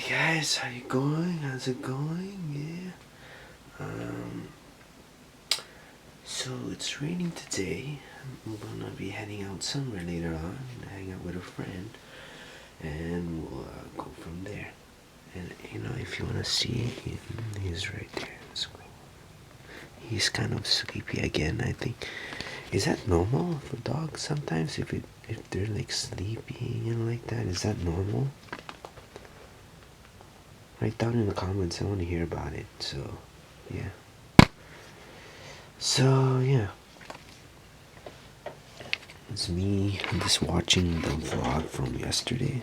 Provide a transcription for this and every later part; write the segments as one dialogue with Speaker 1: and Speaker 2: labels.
Speaker 1: Guys, how you going? How's it going? Yeah. So it's raining today. I'm gonna be heading out somewhere later on, hang out with a friend, and we'll go from there. And if you wanna see, he's right there. He's kind of sleepy again, I think. Is that normal for dogs sometimes? If they're like sleeping and like that, is that normal? Write down in the comments. I want to hear about it. So, yeah. So, yeah. It's me just watching the vlog from yesterday.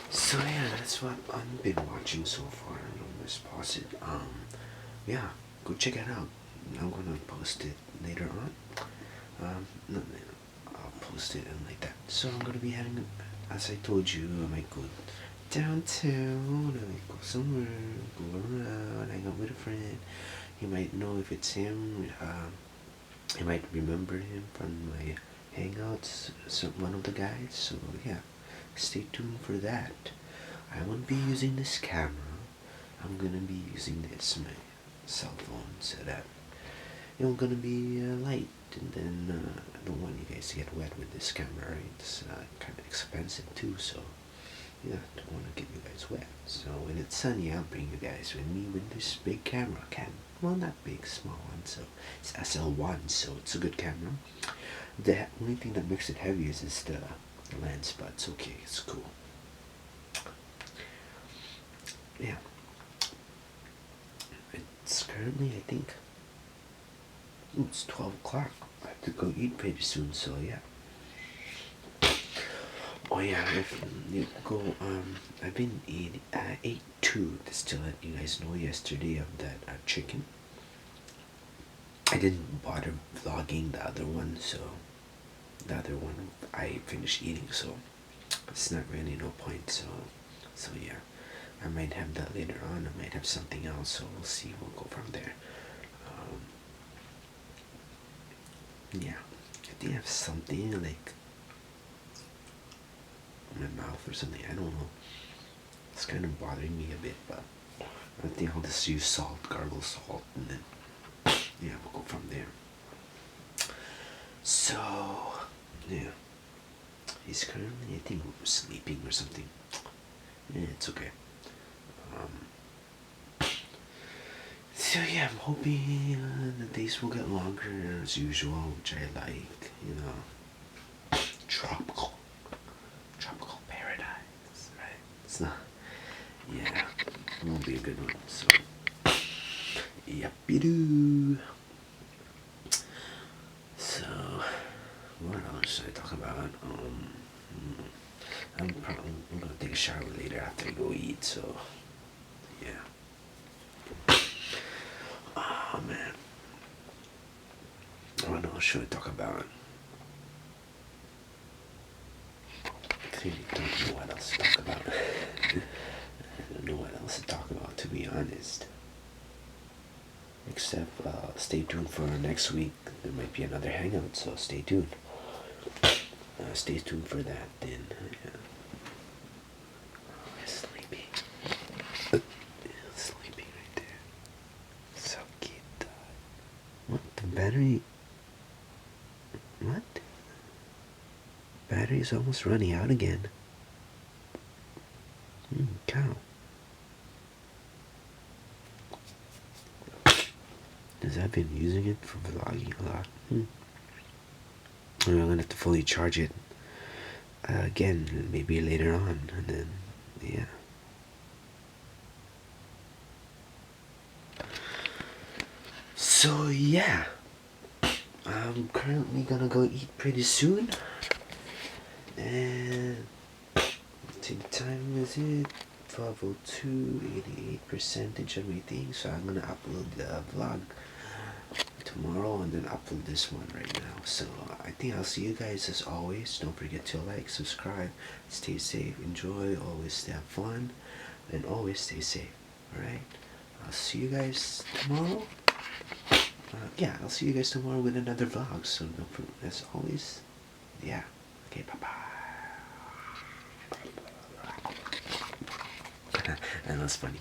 Speaker 1: So yeah, that's what I've been watching so far on this posit. Yeah, go check it out. I'm gonna post it later on. No, I'll post it and like that. So I'm gonna be having, as I told you, I might go downtown. I might go somewhere, go around, hang out with a friend. You might know if it's him. You might remember him from my hangouts. One of the guys. So yeah, stay tuned for that. I won't be using this camera. I'm gonna be using this my cell phone so that it's gonna be light, and then I don't want you guys to get wet with this camera. It's kind of expensive too, so yeah, I don't want to get you guys wet. So when it's sunny, I'll bring you guys with me with this big camera. Well, not big, small one. So it's SL1, so it's a good camera. The only thing that makes it heavy is the lens, but it's okay. It's cool. Yeah. It's currently, I think, it's 12 o'clock. I have to go eat pretty soon, so yeah. Oh yeah, if you go, I've been eating, I ate two, just to let you guys know yesterday of that chicken. I didn't bother vlogging the other one, so the other one I finished eating, so it's not really no point, so yeah. I might have that later on. I might have something else, so we'll see. We'll go from there. Yeah, I think I have something like in my mouth or something. I don't know. It's kind of bothering me a bit, but I think I'll just use salt, gargle salt, and then yeah, we'll go from there. So yeah, he's currently, I think, sleeping or something. Yeah, it's okay. So yeah, I'm hoping the days will get longer as usual, which I like. Tropical, tropical paradise, right? It's not. Yeah, it will be a good one. So, yuppie-doo. So, what else should I talk about? I'm gonna take a shower later after I go eat. So, yeah. Oh man, what else should I talk about? I really don't know what else to talk about. I don't know what else to talk about, to be honest. Except, stay tuned for next week. There might be another hangout, so stay tuned. Stay tuned for that. Then, yeah. Oh, he's sleepy. Sleeping right there. So cute. What? The battery? What? Battery is almost running out again. Cow. Because I've been using it for vlogging a lot. I'm gonna have to fully charge it again, maybe later on, and then, yeah. So, yeah. I'm currently gonna go eat pretty soon. And See, the time is it 12:02, 88% rating. So I'm gonna upload the vlog tomorrow and then upload this one right now. So I think I'll see you guys as always. Don't forget to like, subscribe, stay safe, enjoy, always have fun, and always stay safe. Alright? I'll see you guys tomorrow. Yeah, I'll see you guys tomorrow with another vlog. So as always, yeah. Okay, bye bye. And that's funny.